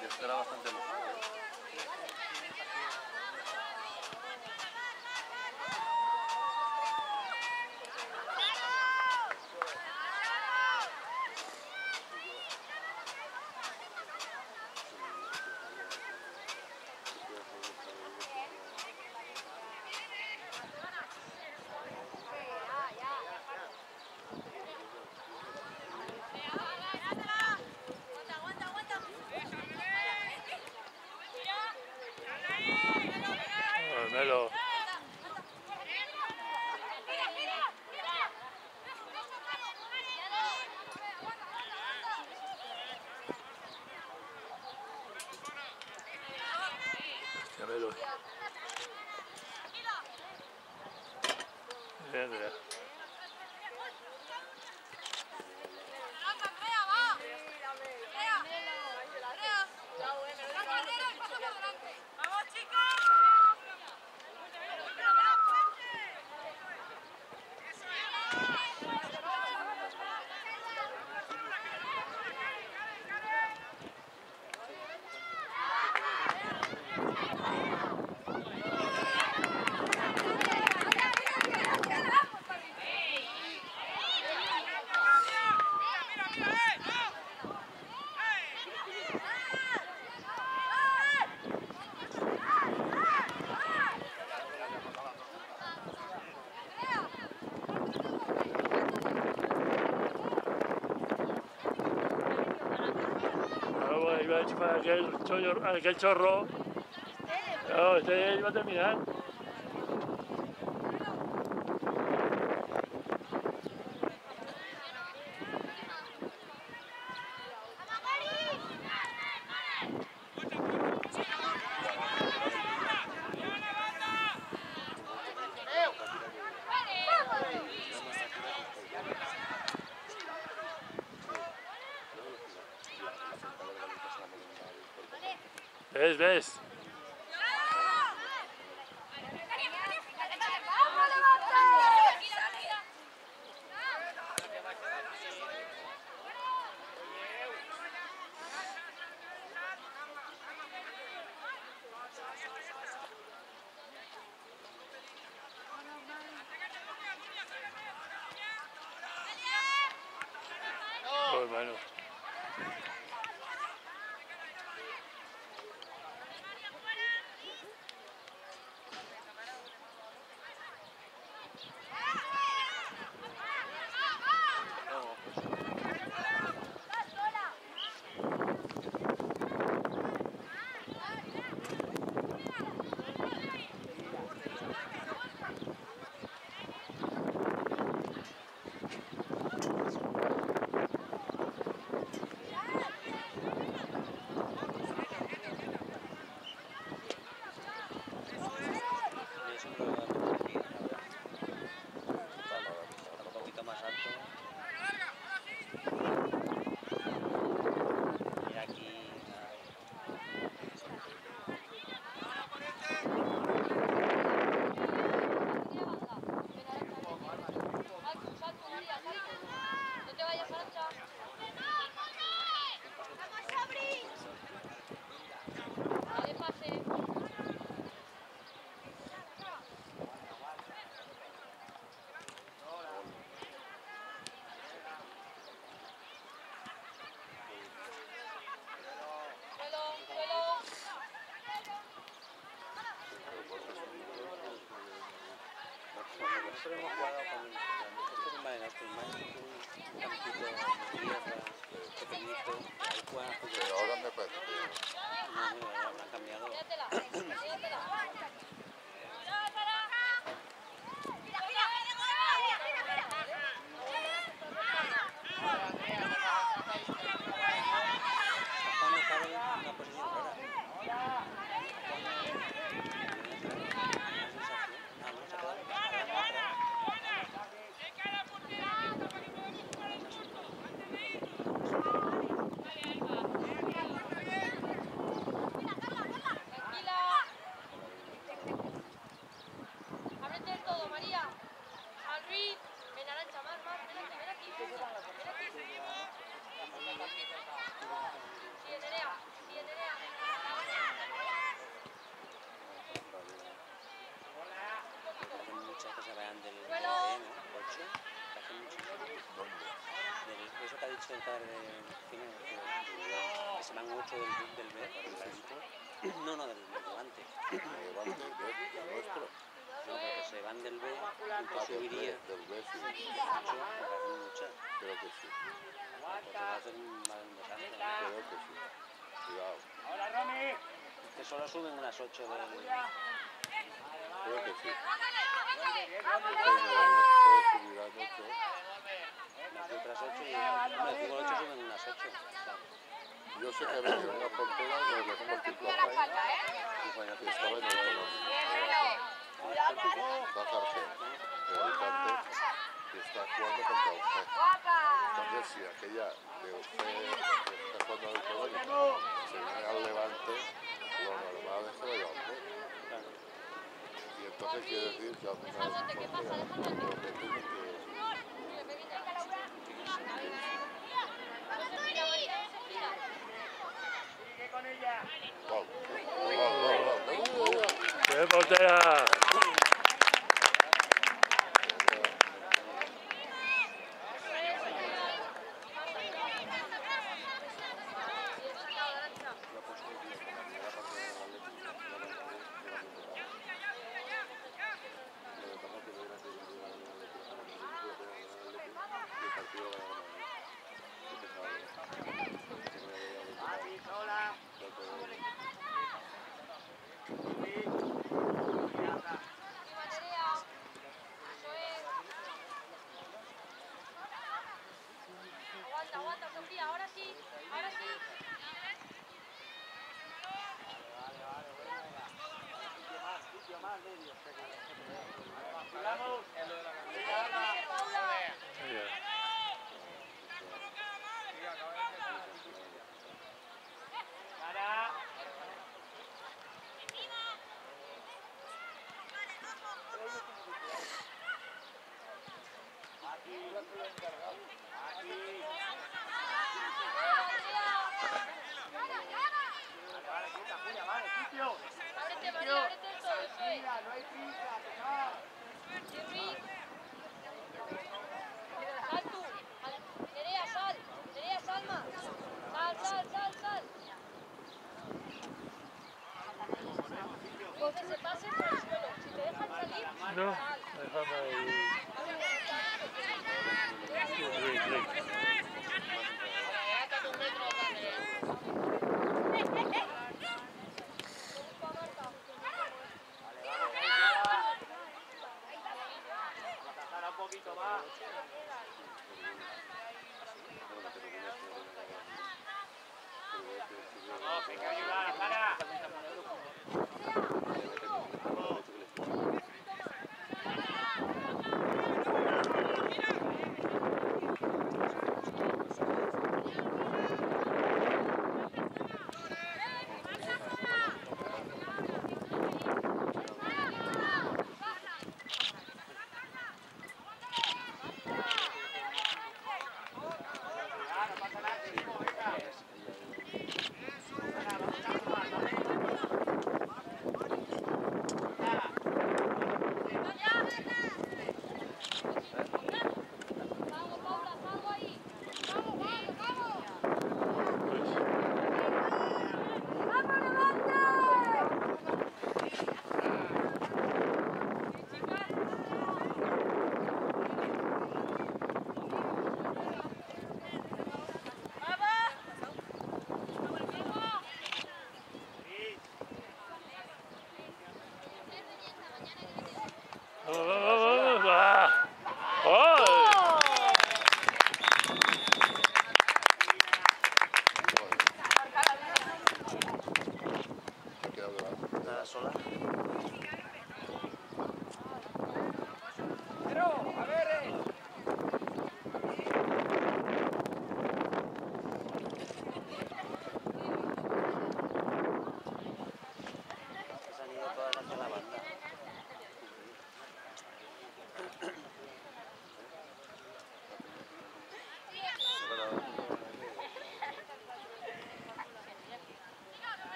Yo espera bastante luz. Melo. Melo. Bien, bien. Iba a enchufar aquel chorro. No, este iba a terminar. ¿Ves? Pues bueno. Nosotros hemos jugado con nosotros en Valencia, un campito de tierra, pequeñito, ahí juegan fútbol. Pero ahora me parece No, ahora han cambiado. Una posición rara. Una sensación. el padre de Jiménez, que se van 8 del B, no, del Levante. ¿Del nuestro? No, porque se van del B, entonces subiría. Del B, sí. Muchas. Creo que sí. Pues va a ser un desastre. Creo que sí. Cuidado. Que solo suben unas 8 del... Creo que sí. Las otras 8 y el fútbol 8 suben unas 8. Yo sé que había una portera de los Sporting y estaba en el económico. Va a Carcel, de Alicante, y está jugando contra usted. Entonces, si aquella de usted está jugando al económico se viene al Levante, lo normal es que vaya a usted. Y entonces quiere decir que al final lo que tiene que... Gol. ¡Qué portera! Aguanta, Sofía, ahora sí. Ábrete, María, ábrete el todo, sí. Sal tú. Nerea, sal. Nerea, salma. Sal. Pues que se pasen por el suelo. Si te dejan salir, No, sal. déjame ahí.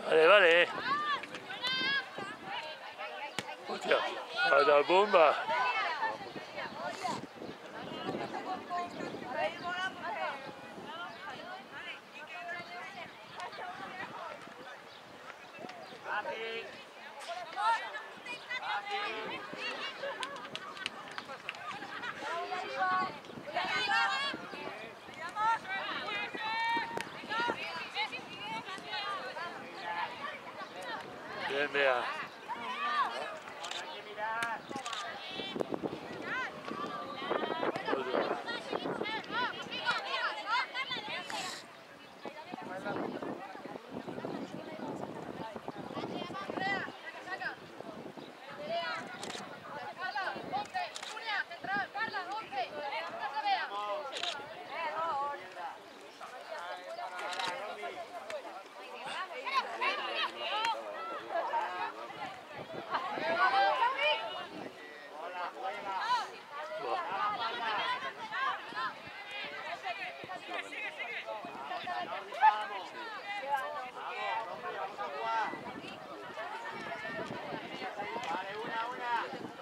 Vale, vale. Hostia, a la bomba. Bien, vea.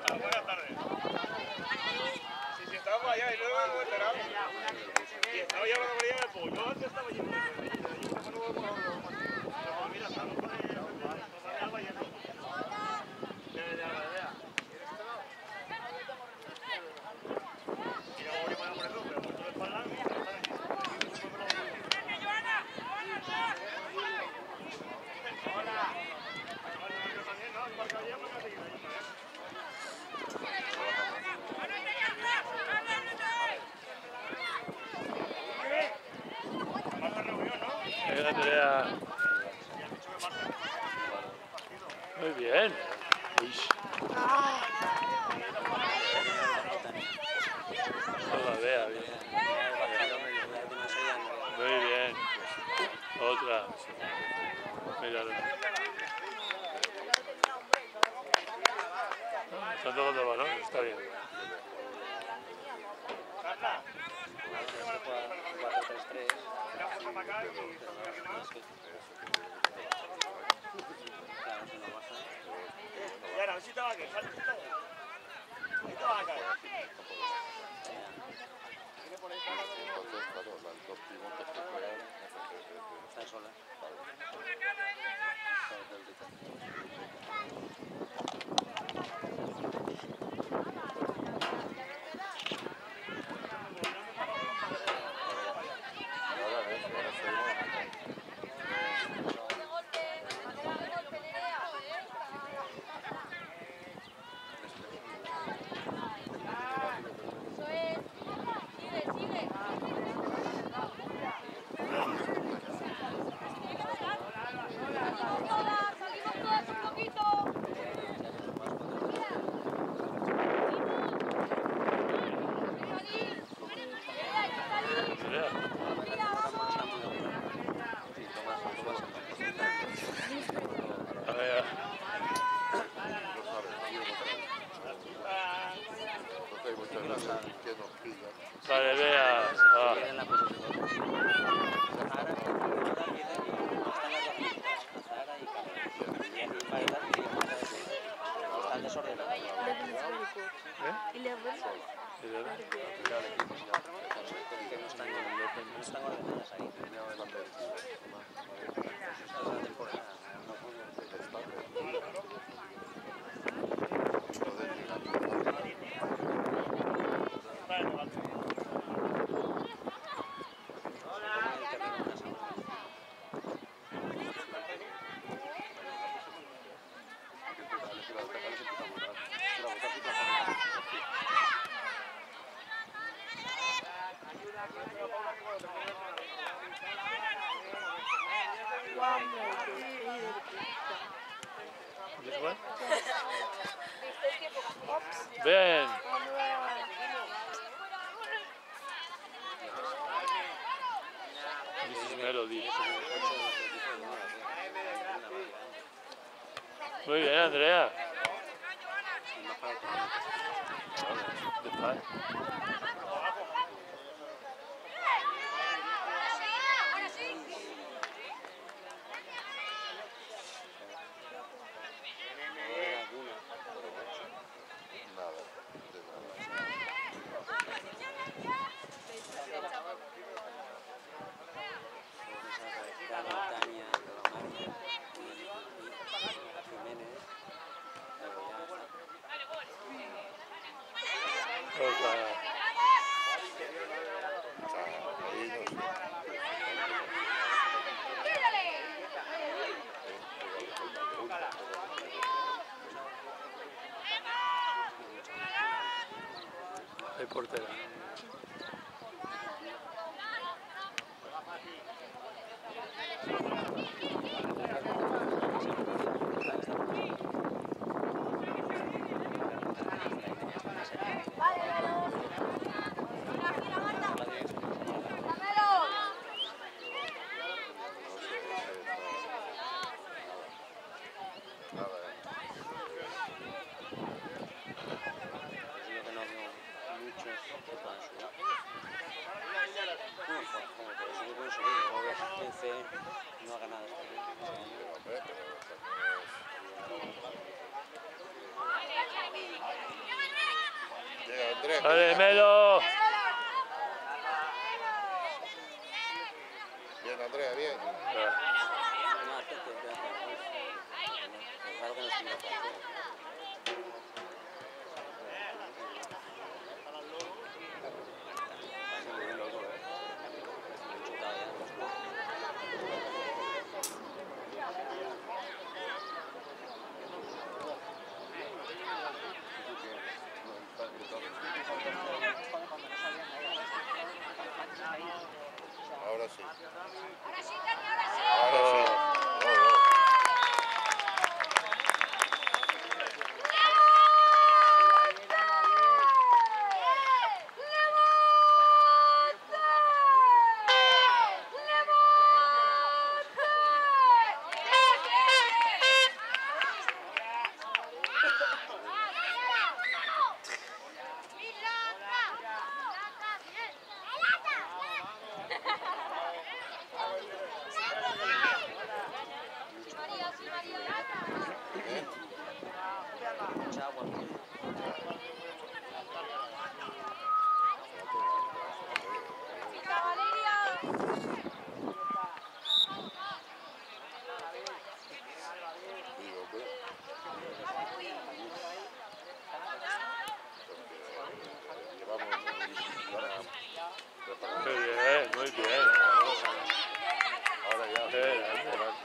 Buenas tardes. Si estábamos allá y luego hemos enterado. Y estaba ya cuando venía el pollo. Yo antes estaba allí. Mira, estamos con el ballena. Y luego voy a poner por eso, pero mucho de espalda. Venga, Andrea. Muy bien. Uy. Hola, vea, bien. Muy bien. Otra. Míralo. Están tocando el balón, está bien. やら、下はけ、下はけ。下はけ。 Entonces, claro, las dos pivotes que juegan Están solas. Vale, vea. Bien. This is Melody. Muy bien, Andrea. Ya está, ¿eh? Nada, de nada. O sea, O sea, ahí no sé. hay portera. No ha ganado este año. Hombre, pero también es... Llega Andrés. ¡Vale, Melo! Bien, Andrea, bien. No, espérate, es raro que no estuviera jugando. Ahora sí. Ahora sí, Dani, ahora sí. Ahora sí. Mucha agua. Digo, ¿qué? Llevamos una preparación. Muy bien, muy bien. Ahora ya. Grande.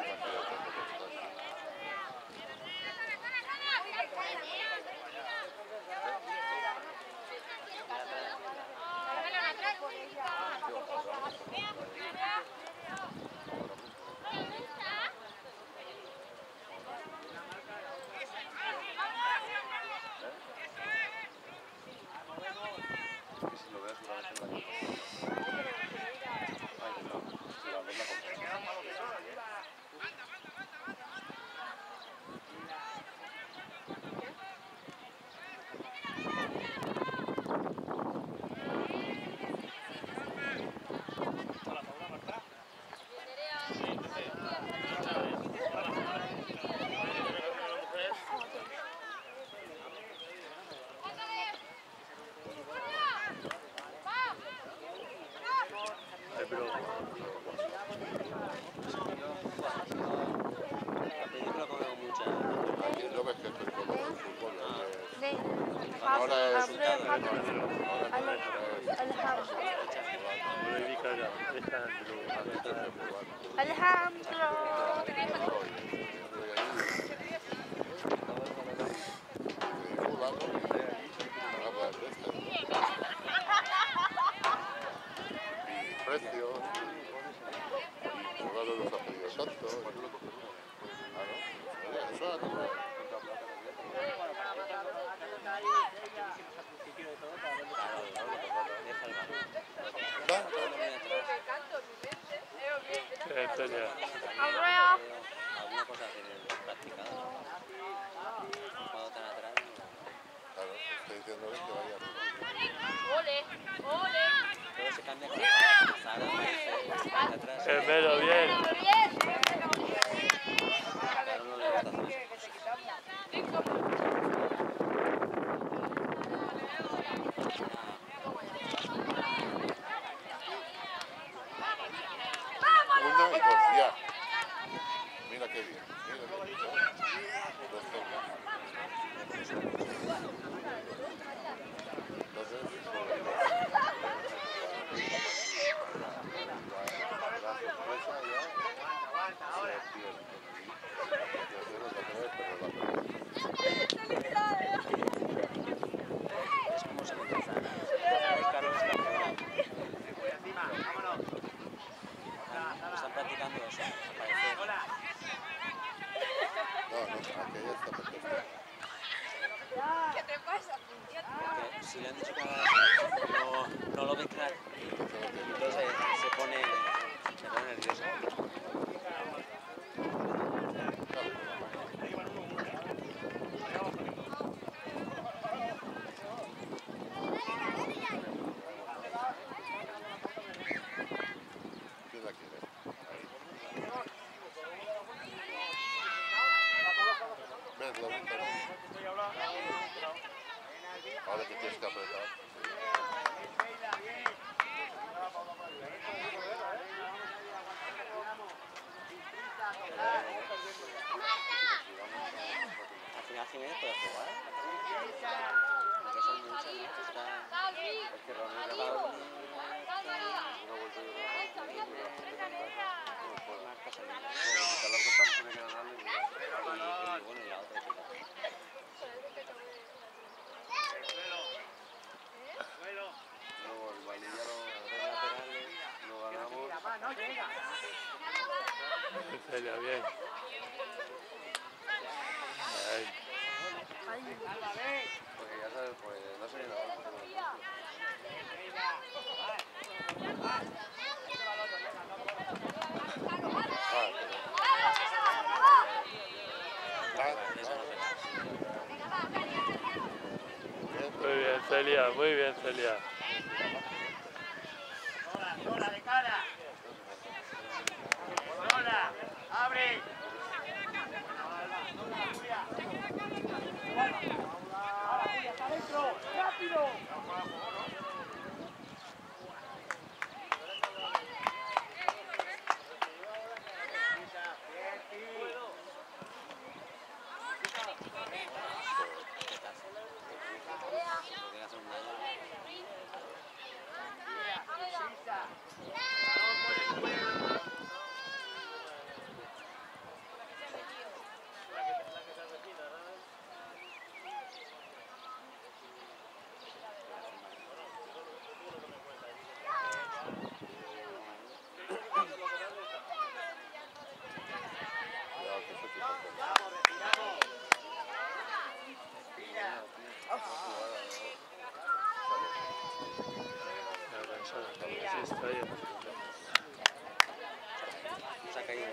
Si lo veas una vez en la Ay, no. Si la ves la Es broma. La película comemos mucha. Aquí lo ves que estoy con el fútbol. Ahora Ahora es un precio y jugado los apellidos santos. Eso Alguna cosa tienen practicada. Cuando tan atrás. claro, estoy diciéndole que vaya arriba. Todo se cambia con la pasada, atrás. Gemelo, bien. Claro, no le gusta hacer eso. Una y dos, ya. Mira qué bien. Mira qué bien. Dos cercas. Entonces, la sorpresa ya se pierde. Es como se empieza. Carlos está fuera. Están practicando eso, aparecer. No, aquella está perfecta. ¿Qué te pasa? Porque si le han dicho que haga eso, no lo ve claro. Entonces se pone nervioso. ¿Quién la quiere? Ahí. ¿Ves la ventana? Ahora que tienes que apretar. Al final Jiménez puede jugar. Porque son muchos, ¿no? Está el que Romero Una vuelta y una. Marta Salinas. Bueno, que estamos en el canal y Y bueno, y la otra chica. luego el Valillano Tres laterales. no ganamos. Celia, bien. Ahí. Porque ya sabes, pues no sé ni nada. Muy bien, Celia, muy bien, Celia. Lola, de cara. Lola, abre. ¡Rápido! Podría hacer un daño. Sí, está bien. Se ha caído.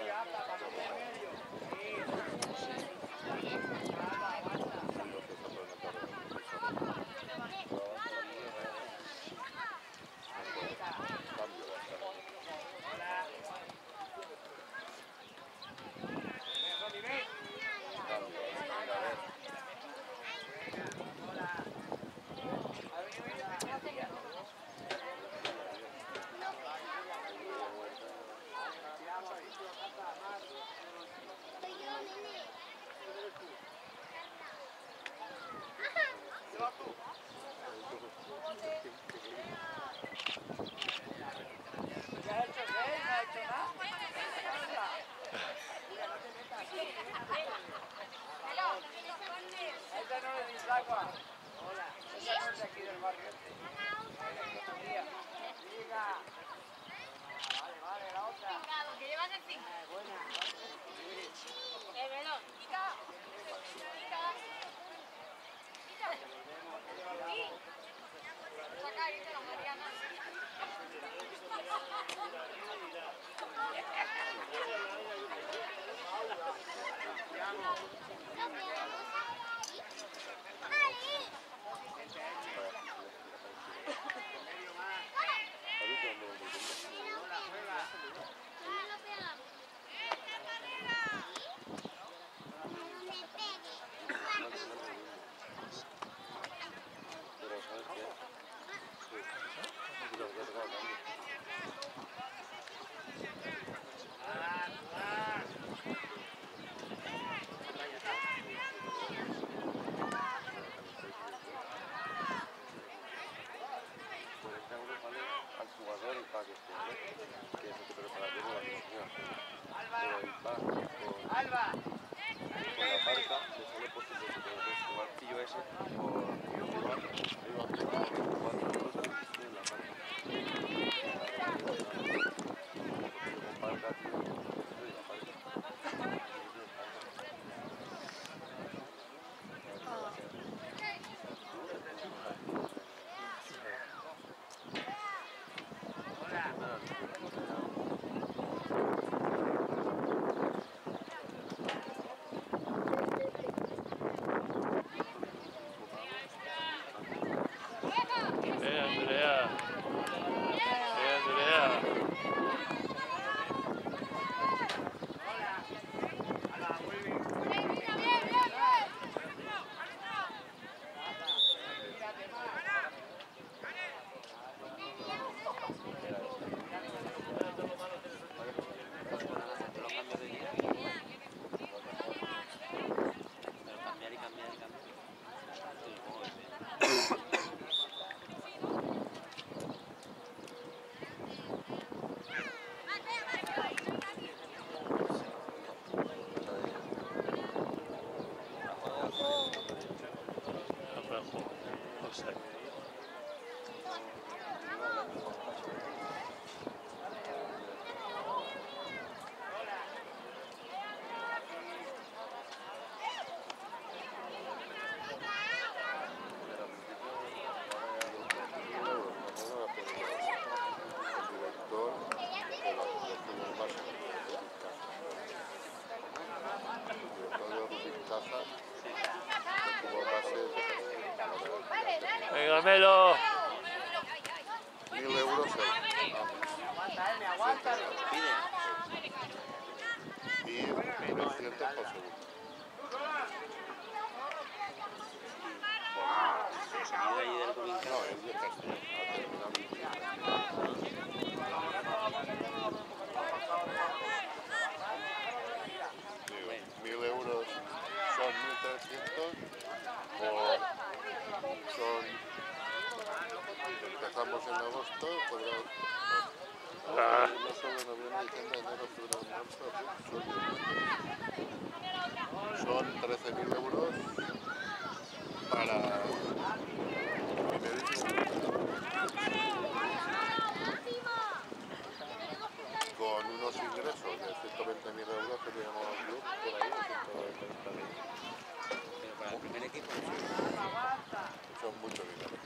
O sea, Venga, Melo. 1.000 euros el y 1.900 por segundo. sonido ahí del Rubin No, es de Castilla. Digo, 1.000 euros son 1.300 son... Empezamos en agosto, no solo noviembre, diciembre, enero, febrero, marzo, son 13.000 euros para con unos ingresos de 120.000 euros que teníamos al club, por ahí, 120.000. Pero para el primer equipo Son mucho dinero.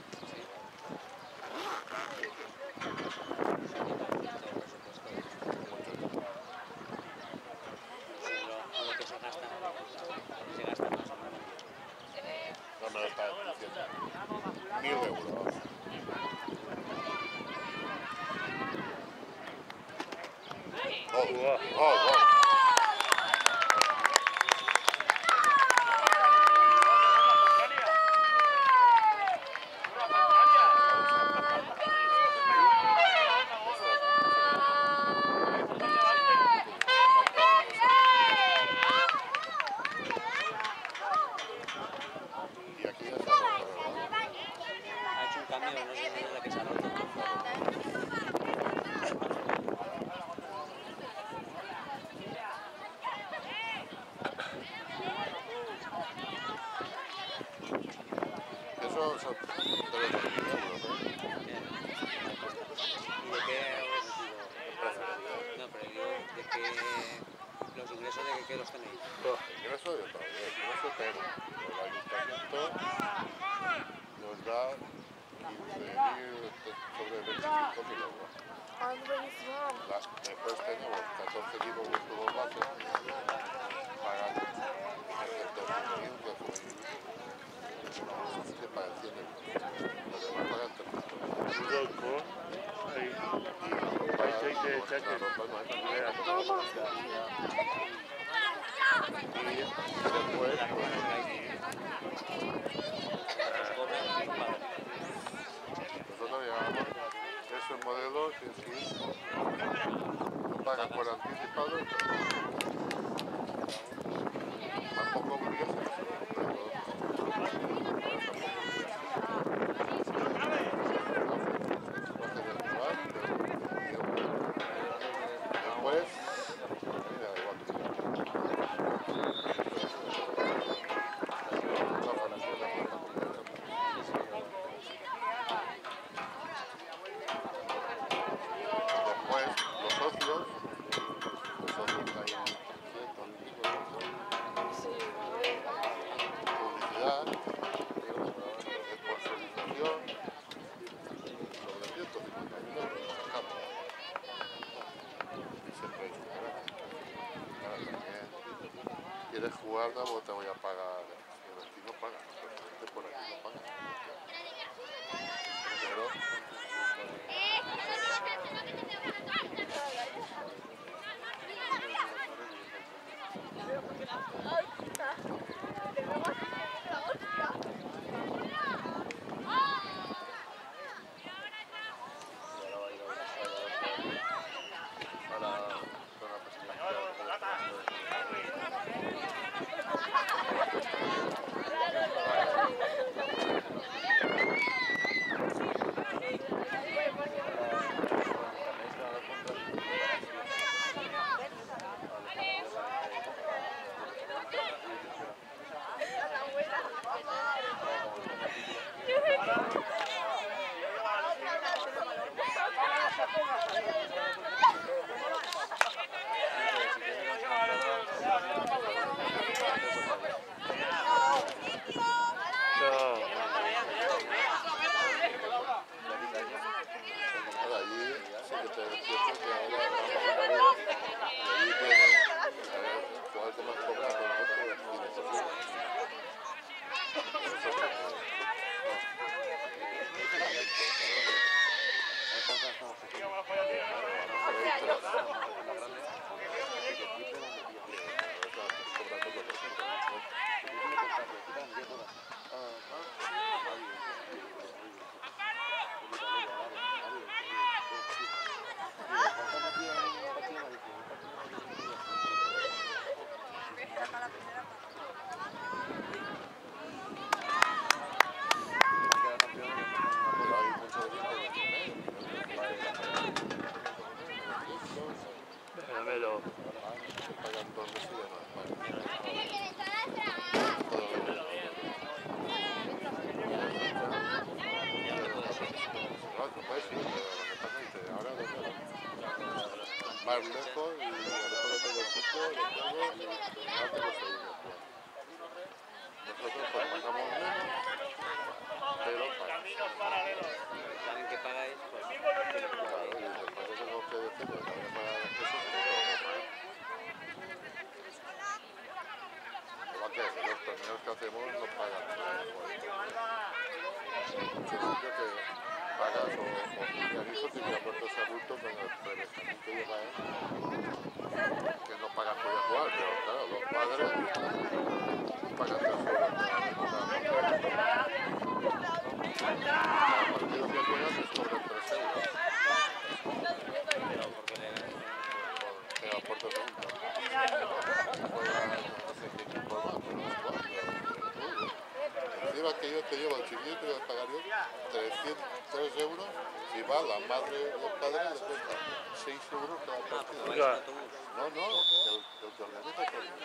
lo que se gasta más o menos. No me lo está diciendo. 1.000 euros. Oh. Y aquí ya se ha roto, ¿verdad? Ha hecho un cambio, no sé si es la que se ha roto. Eso son 13.000 euros, ¿eh? ¿Y de qué os digo? No, pero yo, de qué los ingresos de qué los tenéis. Ingreso de todo, ingreso pero el ayuntamiento nos da 15.000 sobre 25.000 euros. Después tenemos 14 equipos de fútbol base, pagan 300.000, que pagan 100 euros. Los demás pagan 300. Nosotros llevamos ese modelo que sí, tú pagas por anticipado y tampoco obligas a que se lo compre todo. Después, mira, igual. Después, los socios hay 100, publicidad, sponsorización, sobre 150.000 euros trabajando. Y siempre hay superar. Claro, también quieres jugar, no te voy a pagar. El vecino paga, pero la gente por aquí no paga. Pero para Ahora, allí sí que te despierto que ahora vamos a ver, y allí tienen, jugar con más cobra, pero nosotros Dámelo. pagan 2 meses y ya no es más. Pues sí, pero lo que pasa es que ahora más lejos y a lo mejor no tengo equipo, lo tengo y no tengo seguro. Nosotros pues pagamos menos, pero pagamos. Saben que pagáis, pues Claro, y después tengo que decir que voy a pagar eso, igual que los torneos que hacemos no pagan. Muchos sitios que pagas o finalizo y ya puertos adultos con el revestimiento que lleva él, que no pagan por jugar, pero claro, los padres pagan 3 euros cada partido que juegas les cobran 3 euros. Pero puertos adultos. Juegan, no sé qué equipo va, pero es igual. Encima que yo te llevo al chiquillo te voy a pagar yo 3 euros si va la madre y el padre le cuesta 6 euros cada partido. Oiga, No, el que organiza el torneo.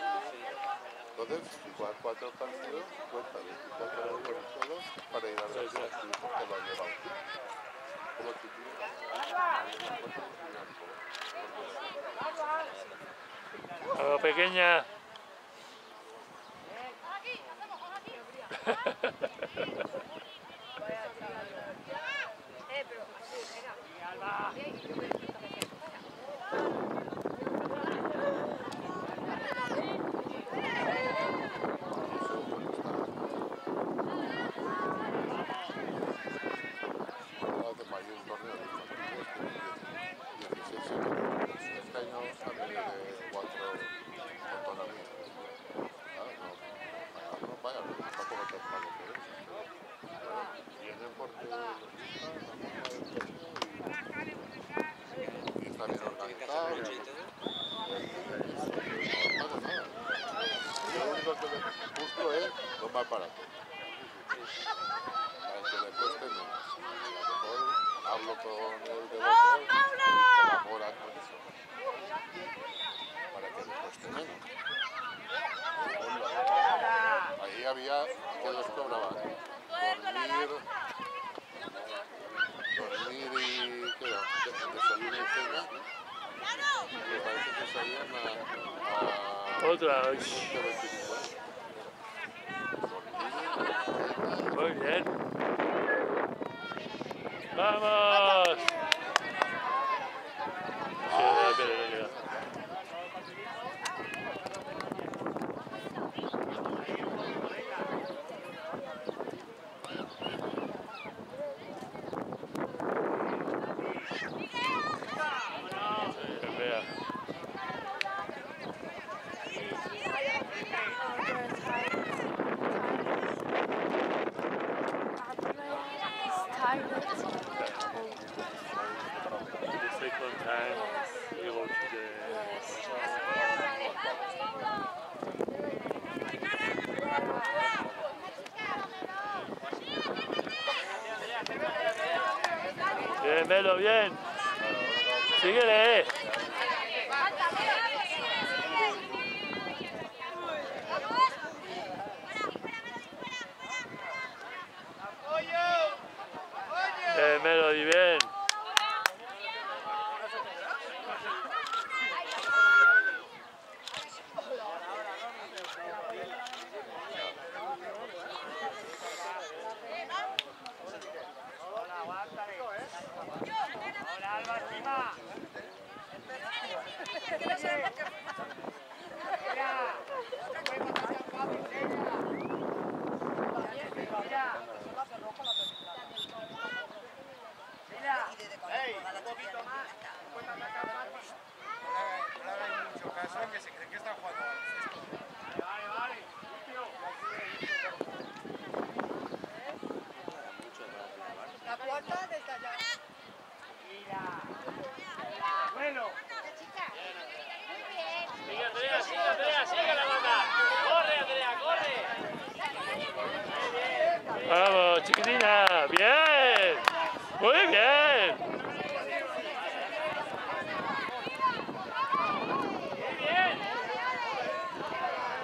Entonces, si juegas 4 partidos, cuesta 24 euros solo para ir a ver el equipo que lo ha llevado. Como chiquillo. a la pequeña. Está bien organizado. Lo único que le busco es lo más barato. Para que le cueste menos. A lo mejor hablo con el del hotel y colabora con eso. Para que le cueste menos. Ahí había que les cobraban dormir y ¿qué era? Desayuno y cena. Me parece que salían Otra. a 25 euros. Muy bien. ¡Vamos! Espera. Second time we go to the bien, Melo, bien. Síguele. David, bien. Que se creen que están jugando al cesto. La puerta desde allá. Bueno. Sigue, Andrea, sigue la banda. Corre, Andrea, corre. Vamos, chiquitina, bien. Muy bien.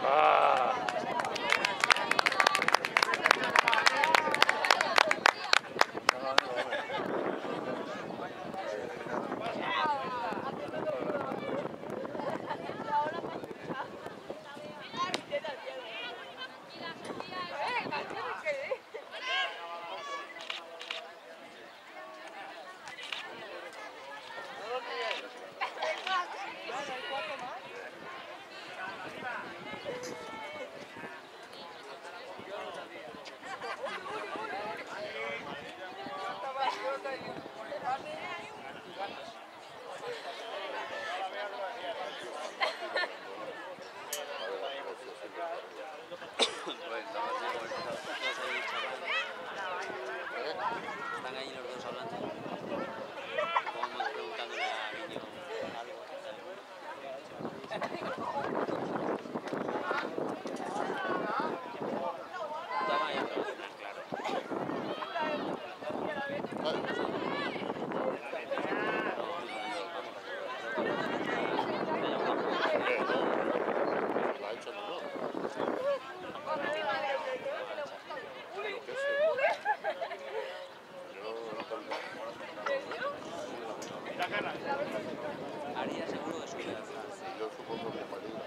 Ah. Están ahí los dos hablando. Estábamos preguntándole a Guiño algo. Estaba ahí otra vez, Haría seguro de subir al plan. Yo supongo que María.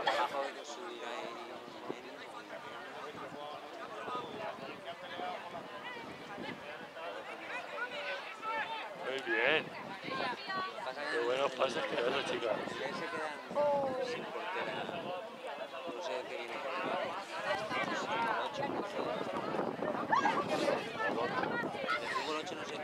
Abajo de subir a él. Muy bien. Qué buenos pases que dan las chicas. Se quedan sin portera. No sé qué viene con el 8 no sé qué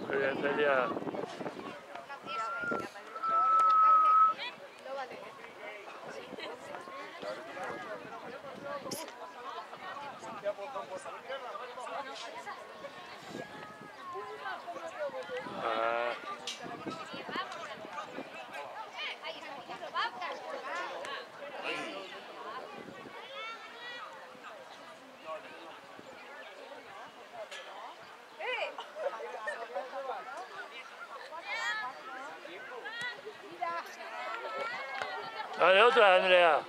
Muy bien, Celia. Ah. Dale otra, Andrea.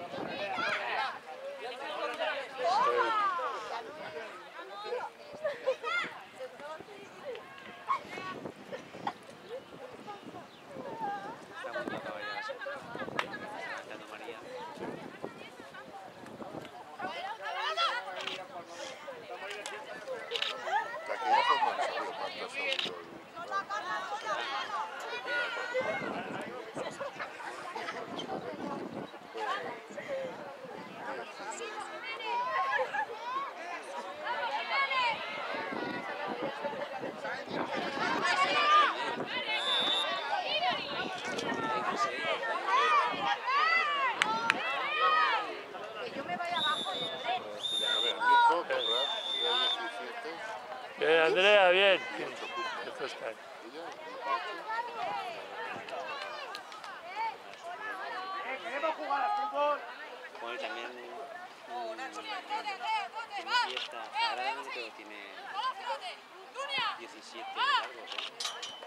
Bien, Andrea, bien. 18 puntos. Esto está bien. Ella, 18. Queremos jugar al fútbol. Bueno, y también tiene fiesta, ahora pero tiene 17 largos, ¿eh?